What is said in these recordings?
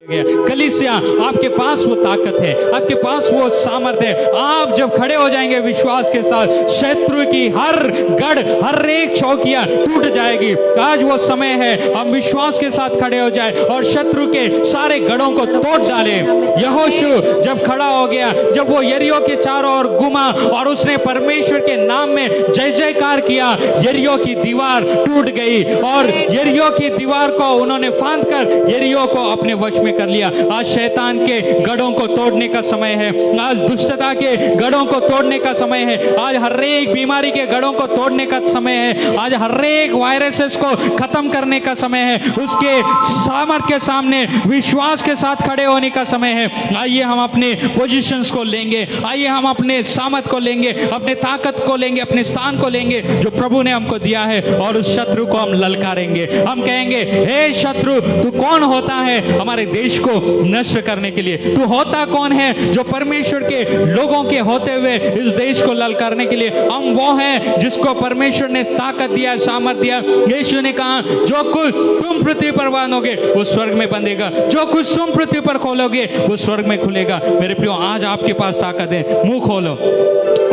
कलीसिया, आपके पास वो ताकत है, आपके पास वो सामर्थ्य है। आप जब खड़े हो जाएंगे विश्वास के साथ, शत्रु की हर गढ़, हर एक चौकियां टूट जाएगी। आज वो समय है हम विश्वास के साथ खड़े हो जाए और शत्रु के सारे गढ़ों को तोड़ डाले। यहोशू जब खड़ा हो गया, जब वो यरीहो के चारों ओर घूमा और उसने परमेश्वर के नाम में जय जयकार किया, यरीहो की दीवार टूट गई और यरीहो की दीवार को उन्होंने फांद कर यरीहो को अपने वश में कर लिया। आज शैतान के गढ़ों को तोड़ने का समय है, आज दुष्टता के गढ़ों को तोड़ने का समय है, आज हर एक बीमारी के गढ़ों को तोड़ने का समय है, आज हर एक वायरसेस को खत्म करने का समय है, उसके सामर्थ्य के सामने विश्वास के साथ खड़े होने का समय है। आइए हम अपने पोजीशंस को लेंगे, आइए हम अपने सामर्थ को लेंगे, अपने ताकत को लेंगे, अपने स्थान को लेंगे जो प्रभु ने हमको दिया है और उस शत्रु को हम ललकारेंगे। हम कहेंगे, हे शत्रु, तू कौन होता है हमारे देश को नष्ट करने के लिए? तू होता कौन है जो परमेश्वर के लोगों के होते हुए इस देश को ललकारने के लिए? हम वो हैं जिसको परमेश्वर ने ताकत दिया, सामर्थ दिया। यीशु ने कहा, जो कुछ तुम पृथ्वी पर बांधोगे वो स्वर्ग में बंधेगा, जो कुछ तुम पृथ्वी पर खोलोगे वो स्वर्ग में खुलेगा। मेरे प्रियो, आज आपके पास ताकत है, मुंह खोलो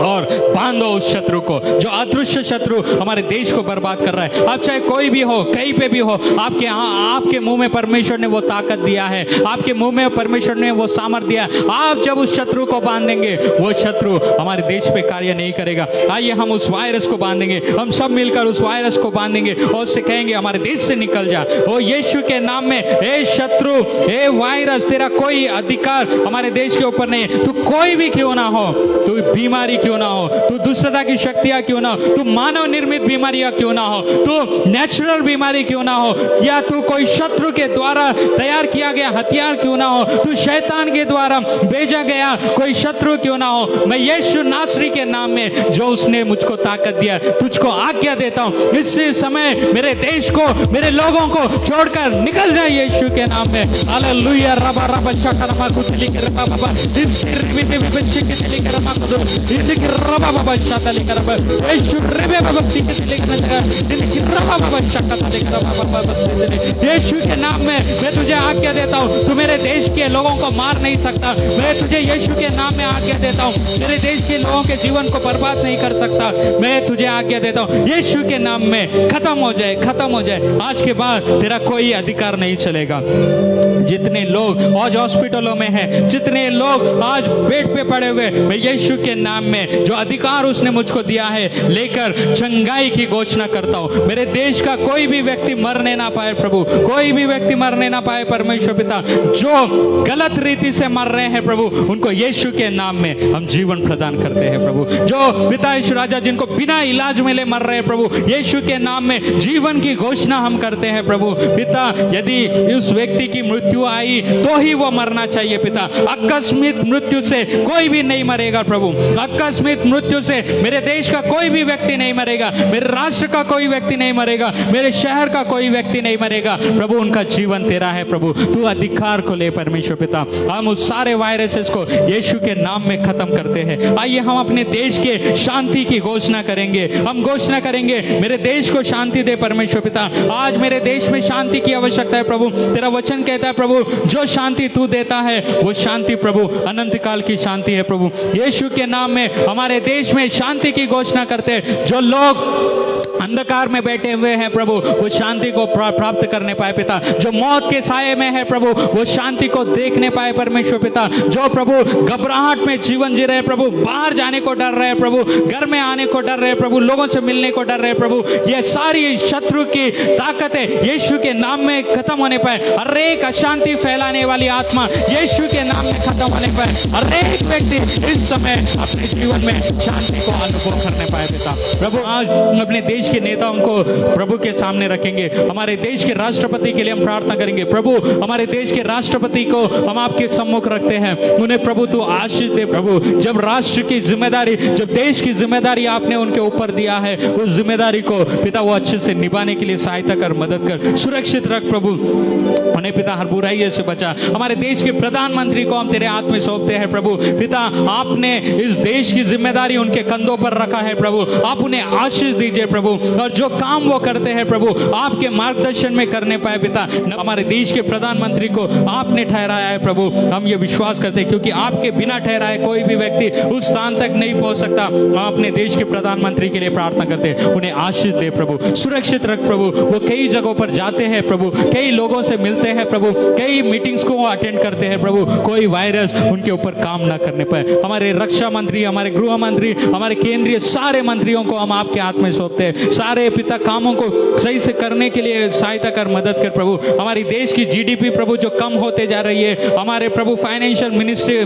और बांधो उस शत्रु को, जो अदृश्य शत्रु हमारे देश को बर्बाद कर रहा है। आप चाहे कोई भी हो, कहीं पे भी हो, आपके मुंह में परमेश्वर ने वो ताकत दिया है, आपके मुंह में परमेश्वर ने वो सामर्थ्य दिया। आप जब उस शत्रु को बांधेंगे, वो शत्रु हमारे देश पे कार्य नहीं करेगा। आइए हम उस वायरस को बांधेंगे, हम सब मिलकर उस वायरस को बांधेंगे और उससे कहेंगे, हमारे देश से निकल जा। ओ यीशु के नाम में, हे शत्रु, हे वायरस, तेरा कोई अधिकार हमारे देश के ऊपर नहीं है। तू कोई भी क्यों ना हो, तू बीमारी क्यों ना हो, तू दुष्टता की शक्तियां क्यों ना हो, तू मानव निर्मित बीमारियां क्यों ना हो, तू नेचुरल बीमारी क्यों ना हो, या तू कोई शत्रु के द्वारा तैयार किया गया हथियार क्यों ना हो, तू शैतान के द्वारा भेजा गया कोई शत्रु क्यों ना हो, मैं यीशु नासरी के नाम में, जो उसने मुझको ताकत दिया, तुझको आज्ञा देता हूं, इस समय मेरे देश को, मेरे लोगों को छोड़कर निकल जाए यीशु के नाम में। हालेलुया। रबा रबा शकरमा कुचली के रबा बाबा इस रिबिते बच्चे के चली कर रबा को इनके रबा बाबा शतली कर रबा यीशु रेबे बाबा के चली कर इनके रबा बाबा शतली कर रबा बाबा यीशु के नाम में मैं तुझे आज्ञा देता हूं, तू मेरे देश के लोगों को मार नहीं सकता। मैं तुझे यीशु के नाम में आज्ञा देता हूं, मेरे देश के लोगों के जीवन को बर्बाद नहीं कर सकता। मैं तुझे आज्ञा देता हूं, यीशु के नाम में खत्म हो जाए, खत्म हो जाए। आज के बाद तेरा कोई अधिकार नहीं चलेगा। जितने लोग आज हॉस्पिटलों में हैं, जितने लोग आज बेड पे पड़े हुए, मैं यीशु के नाम में जो अधिकार उसने मुझको दिया है लेकर चंगाई की घोषणा करता हूं। मेरे देश का कोई भी व्यक्ति मरने ना पाए प्रभु, कोई भी व्यक्ति मरने ना पाए परमेश्वर पिता। जो गलत रीति से मर रहे हैं प्रभु, उनको यीशु के नाम में हम जीवन प्रदान करते हैं प्रभु। जो पिता यीशु राजा जिनको बिना इलाज मिले मर रहे हैं प्रभु, यीशु के नाम में जीवन की घोषणा हम करते हैं प्रभु। पिता, यदि उस व्यक्ति की मृत्यु आई तो ही वो मरना चाहिए पिता। आकस्मिक मृत्यु से कोई भी नहीं मरेगा प्रभु, आकस्मिक मृत्यु से मेरे देश का कोई भी व्यक्ति नहीं मरेगा, मेरे राष्ट्र का कोई व्यक्ति नहीं मरेगा, मेरे शहर का कोई व्यक्ति नहीं मरेगा प्रभु। उनका जीवन तेरा है प्रभु, तू अधिकार को ले परमेश्वर पिता। हम उस सारे वायरसेस को यीशु के नाम में खत्म करते हैं। आइए हम अपने देश के शांति की घोषणा करेंगे, हम घोषणा करेंगे, मेरे देश को शांति दे परमेश्वर पिता। आज मेरे देश में शांति की आवश्यकता है प्रभु। तेरा वचन कहता है प्रभु, जो शांति तू देता है वो शांति प्रभु अनंत काल की शांति है प्रभु। यीशु के नाम में हमारे देश में शांति की घोषणा करते हैं। जो लोग अंधकार में बैठे हुए हैं प्रभु, वो शांति को प्राप्त करने पाए पिता। जो मौत के साये में है प्रभु, वो शांति को देखने पाए परमेश्वर पिता। जो प्रभु घबराहट में जीवन जी रहे प्रभु, बाहर जाने को डर रहे प्रभु, घर में आने को डर रहे प्रभु, लोगों से मिलने को डर रहे प्रभु, ये सारी शत्रु की ताकतें यीशु के नाम में खत्म होने पाए। हर एक अशांति फैलाने वाली आत्मा यीशु के नाम में खत्म होने पाए। हर एक व्यक्ति इस समय अपने जीवन में शांति को अनुभव करने पाए पिता। प्रभु, आज अपने देश के नेताओं को प्रभु के सामने रखेंगे। हमारे देश के राष्ट्रपति के लिए हम प्रार्थना करेंगे प्रभु। हमारे देश के राष्ट्रपति को हम आपके सम्मुख रखते हैं, उन्हें प्रभु तू आशीष दे प्रभु। जब राष्ट्र की जिम्मेदारी, जब देश की जिम्मेदारी आपने उनके ऊपर दिया है, उस जिम्मेदारी को पिता वो अच्छे से निभाने के लिए सहायता कर, मदद कर, सुरक्षित रख प्रभु। उन्हें पिता हर बुराई से बचा। हमारे देश के प्रधानमंत्री को हम तेरे हाथ में सौंपते हैं प्रभु। पिता, आपने इस देश की जिम्मेदारी उनके कंधों पर रखा है प्रभु, आप उन्हें आशीष दीजिए प्रभु। और जो काम वो करते हैं प्रभु आपके मार्गदर्शन में करने पाए पिता। हमारे देश के प्रधानमंत्री को आपने ठहराया है प्रभु, हम ये विश्वास करते हैं क्योंकि आपके बिना ठहराए कोई भी व्यक्ति उस स्थान तक नहीं पहुंच सकता। हम अपने देश के प्रधानमंत्री के लिए प्रार्थना करते हैं, उन्हें आशीष दे प्रभु, सुरक्षित रख प्रभु। वो कई जगहों पर जाते हैं प्रभु, कई लोगों से मिलते हैं प्रभु, कई मीटिंग्स को अटेंड करते हैं प्रभु, कोई वायरस उनके ऊपर काम ना करने पाए। हमारे रक्षा मंत्री, हमारे गृह मंत्री, हमारे केंद्रीय सारे मंत्रियों को हम आपके हाथ में सौंपते हैं। सारे पिता कामों को सही से करने के लिए सहायता कर, मदद कर प्रभु। हमारी देश की जीडीपी प्रभु जो कम होते जा रही है, हमारे प्रभु फाइनेंशियल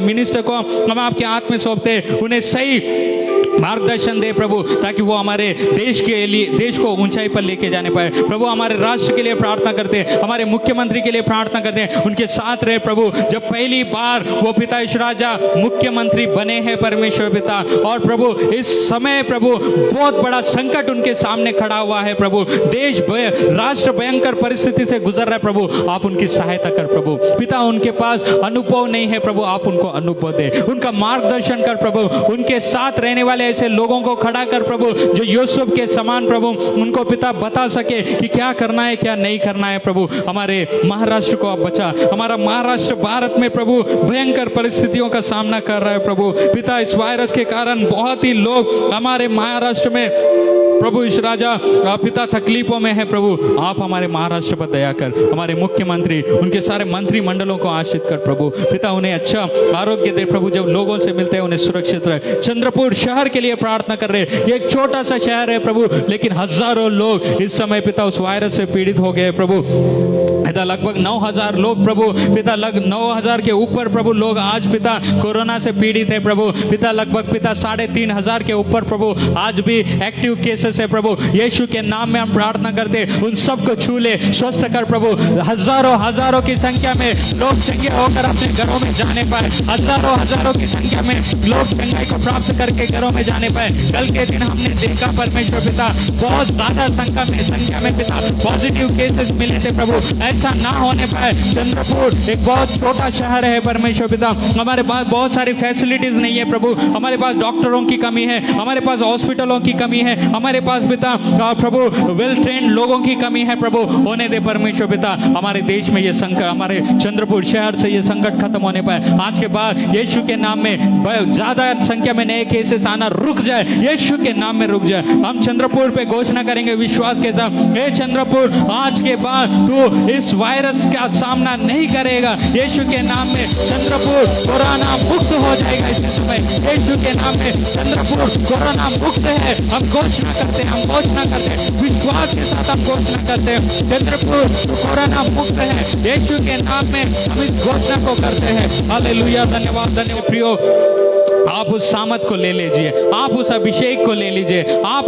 मिनिस्टर को हम आपके हाथ में सौंपते हैं, उन्हें सही मार्गदर्शन दे प्रभु, ताकि वो हमारे देश के लिए, देश को ऊंचाई पर लेके जाने पाए प्रभु। हमारे राष्ट्र के लिए प्रार्थना करते हैं, हमारे मुख्यमंत्री के लिए प्रार्थना करते हैं, उनके साथ रहे प्रभु। जब पहली बार वो पिता ईश राजा मुख्यमंत्री बने हैं परमेश्वर पिता, और प्रभु इस समय प्रभु बहुत बड़ा संकट उनके सामने खड़ा हुआ है प्रभु, देश राष्ट्र भयंकर परिस्थिति से गुजर रहा है प्रभु, आप उनकी सहायता कर प्रभु पिता। उनके पास अनुभव नहीं है प्रभु, आप उनको अनुभव दे, उनका मार्गदर्शन कर प्रभु, उनके साथ रहने वाले ऐसे लोगों को खड़ा कर प्रभु जो यूसुफ के समान प्रभु उनको पिता बता सके कि क्या करना है क्या नहीं करना है प्रभु। हमारे महाराष्ट्र को आप बचा, हमारा महाराष्ट्र भारत में प्रभु भयंकर परिस्थितियों का सामना कर रहा है प्रभु पिता। इस वायरस के कारण बहुत ही लोग हमारे महाराष्ट्र में प्रभु इस राजा पिता तकलीफों में है प्रभु, आप हमारे महाराष्ट्र पर दया कर, हमारे मुख्यमंत्री उनके सारे मंत्रिमंडलों को आशीष कर प्रभु पिता, उन्हें अच्छा आरोग्य दे प्रभु, जब लोगों से मिलते हैं उन्हें सुरक्षित रहे। चंद्रपुर शहर के लिए प्रार्थना कर रहे हैं, ये एक छोटा सा शहर है प्रभु, लेकिन हजारों लोग इस समय पिता उस वायरस से पीड़ित हो गए प्रभु पिता। लगभग 9,000 लोग प्रभु पिता, 9,000 के ऊपर प्रभु लोग आज पिता कोरोना से पीड़ित है प्रभु पिता। लगभग पिता 3,500 के ऊपर प्रभु आज भी एक्टिव केसेस है प्रभु। यीशु के नाम में हम प्रार्थना करते, उन सबको छू ले, स्वस्थ कर प्रभु। हजारों की संख्या में लोग चंगे होकर अपने घरों में जाने पाए, हजारों की संख्या में लोग चंगाई को प्राप्त करके घरों में जाने पाए। कल के दिन हमने देखा परमेश्वर पिता बहुत ज्यादा संख्या में पिता पॉजिटिव केसेस मिले थे प्रभु, ऐसा ना होने पाए। चंद्रपुर एक बहुत छोटा शहर है परमेश्वर पिता, हमारे पास बहुत सारी फैसिलिटीज नहीं है प्रभु, हमारे पास डॉक्टरों की कमी है, हमारे पास हॉस्पिटलों की कमी है, हमारे पास पिता प्रभु वेल ट्रेंड लोगों की कमी है प्रभु। होने दे परमेश्वर पिता, हमारे देश में ये संकट, हमारे चंद्रपुर शहर से ये संकट खत्म होने पाए। आज के बाद यीशु के नाम में ज्यादा संख्या में नए केसेस आना रुक जाए, यीशु के नाम में रुक जाए। हम चंद्रपुर पे घोषणा करेंगे विश्वास के साथ, हे चंद्रपुर आज के बाद तू इस वायरस का सामना नहीं करेगा, यीशु के नाम में चंद्रपुर कोरोना मुक्त हो जाएगा। इस समय यीशु के नाम में चंद्रपुर कोरोना मुक्त है। हम घोषणा करते हैं, हम घोषणा करते हैं, विश्वास के साथ हम घोषणा करते हैं, चंद्रपुर कोरोना मुक्त है। यीशु के नाम में हम इस घोषणा को करते हैं। हालेलुया, धन्यवाद प्रियो। आप उस सामत को ले लीजिए, आप उस अभिषेक को ले लीजिए, आप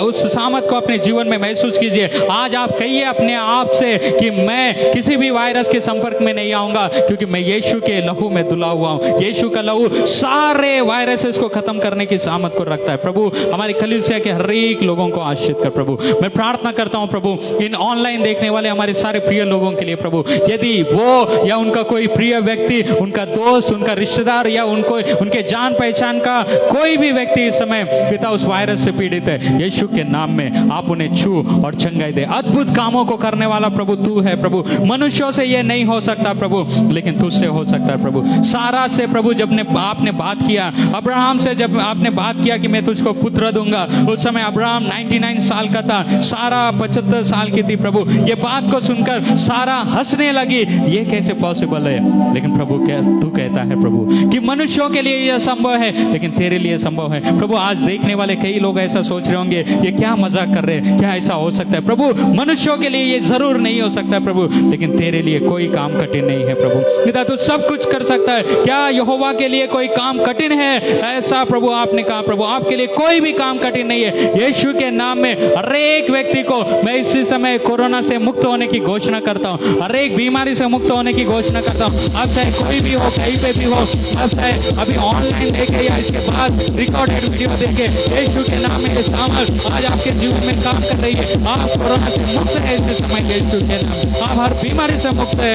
उस सामत को अपने जीवन में महसूस कीजिए। आज आप कहिए अपने आप से कि मैं किसी भी वायरस के संपर्क में नहीं आऊंगा, क्योंकि मैं यीशु के लहू में धुला हुआ हूं। यीशु का लहू सारे वायरसेस को खत्म करने की सामत को रखता है। प्रभु हमारी कलीसिया के हर एक लोगों को आशीष कर प्रभु। मैं प्रार्थना करता हूं प्रभु इन ऑनलाइन देखने वाले हमारे सारे प्रिय लोगों के लिए प्रभु, यदि वो या उनका कोई प्रिय व्यक्ति, उनका दोस्त, उनका रिश्तेदार या उनके जान पहचान का कोई भी व्यक्ति इस समय पिता उस वायरस से पीड़ित है, यीशु के नाम में आप उन्हें छू और चंगाई दे। अद्भुत कामों को करने वाला प्रभु तू है प्रभु, मनुष्यों से यह नहीं हो सकता प्रभु, लेकिन तुझसे हो सकता है प्रभु। सारा से प्रभु जब आपने बात किया, अब्राहम से जब आपने बात किया कि मैं तुझको पुत्र दूंगा, उस समय अब्राहम 99 साल का था, सारा 75 साल की थी प्रभु। ये बात को सुनकर सारा हंसने लगी, ये कैसे पॉसिबल है? लेकिन प्रभु तू कहता है प्रभु कि मनुष्यों के लिए यह संभव है, लेकिन तेरे लिए संभव है प्रभु। आज देखने वाले कई लोग ऐसा सोच रहे होंगे, ये क्या मजाक कर रहे हैं, क्या ऐसा हो सकता है? प्रभु मनुष्यों के लिए ये जरूर नहीं हो सकता प्रभु, लेकिन तेरे लिए कोई काम कठिन नहीं है प्रभु। पिता तू सब कुछ कर सकता है, क्या यहोवा के लिए कोई काम कठिन है? ऐसा प्रभु आपने कहा प्रभु, आपके लिए कोई भी काम कठिन नहीं है। यीशु के नाम में हर एक व्यक्ति को मैं इसी समय कोरोना से मुक्त होने की घोषणा करता हूँ, हर एक बीमारी से मुक्त होने की घोषणा करता हूँ। अब चाहे कोई भी हो, कहीं पे भी हो, अब चाहे अभी ऑनलाइन देखे या इसके बाद रिकॉर्डेड वीडियो देखे, यीशु के नाम में सामर्थ आज आपके जीवन में काम कर रही है। आप कोरोना से मुक्त है इस समय, यीशु के नाम आप हर बीमारी से मुक्त है।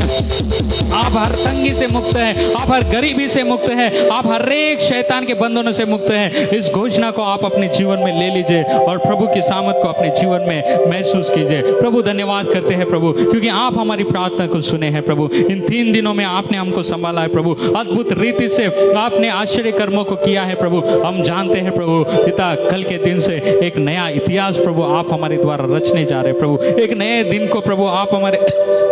आप हर तंगी से मुक्त हैं, आप हर गरीबी से मुक्त हैं, आप हर एक शैतान के बंधनों से मुक्त हैं। इस घोषणा को आप अपने जीवन में ले लीजिए और प्रभु की सामर्थ को अपने जीवन में महसूस कीजिए। प्रभु धन्यवाद करते हैं प्रभु, क्योंकि आप हमारी प्रार्थना को सुने हैं प्रभु। इन 3 दिनों में आपने हमको संभाला है प्रभु, अद्भुत रीति से आपने आश्चर्य कर्मों को किया है प्रभु। हम जानते हैं प्रभु पिता, कल के दिन से एक नया इतिहास प्रभु आप हमारे द्वारा रचने जा रहे हैं प्रभु। एक नए दिन को प्रभु आप हमारे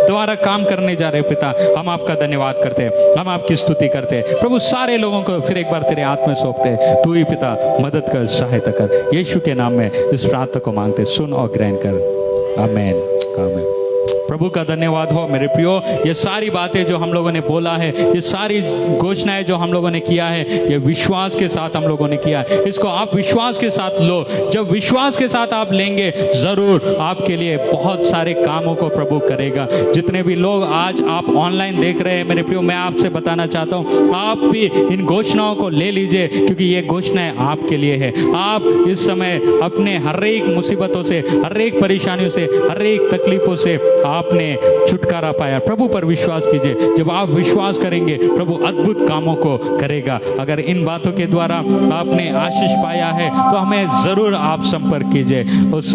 द्वारा काम करने जा रहे हैं पिता। हम आपका धन्यवाद करते हैं, हम आपकी स्तुति करते हैं प्रभु। सारे लोगों को फिर एक बार तेरे हाथ में सौंपते हैं। तू ही पिता मदद कर, सहायता कर। यीशु के नाम में इस प्रार्थना को मांगते, सुन और ग्रहण कर। आमीन, आमीन। प्रभु का धन्यवाद हो मेरे प्रियो। ये सारी बातें जो हम लोगों ने बोला है, ये सारी घोषणाएं जो हम लोगों ने किया है, ये विश्वास के साथ हम लोगों ने किया है। इसको आप विश्वास के साथ लो। जब विश्वास के साथ आप लेंगे, जरूर आपके लिए बहुत सारे कामों को प्रभु करेगा। जितने भी लोग आज आप ऑनलाइन देख रहे हैं मेरे प्रियो, मैं आपसे बताना चाहता हूँ, आप भी इन घोषणाओं को ले लीजिए, क्योंकि ये घोषणाएं आपके लिए है। आप इस समय अपने हर एक मुसीबतों से, हर एक परेशानियों से, हर एक तकलीफों से आपने छुटकारा पाया। प्रभु पर विश्वास कीजिए। जब आप विश्वास करेंगे, प्रभु अद्भुत कामों को करेगा। अगर इन बातों के द्वारा आपने आशीष पाया है, तो हमें जरूर आप संपर्क कीजिए। उस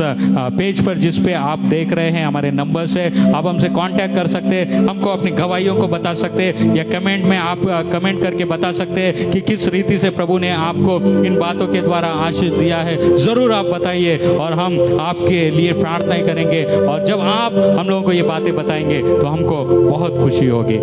पेज पर जिस पे आप देख रहे हैं हमारे नंबर से आप हमसे कांटेक्ट कर सकते हैं, हमको अपनी गवाहियों को बता सकते हैं, या कमेंट में आप कमेंट करके बता सकते हैं कि किस रीति से प्रभु ने आपको इन बातों के द्वारा आशीष दिया है। जरूर आप बताइए और हम आपके लिए प्रार्थनाएं करेंगे। और जब आप हम लोगों को ये बातें बताएंगे तो हमको बहुत खुशी होगी।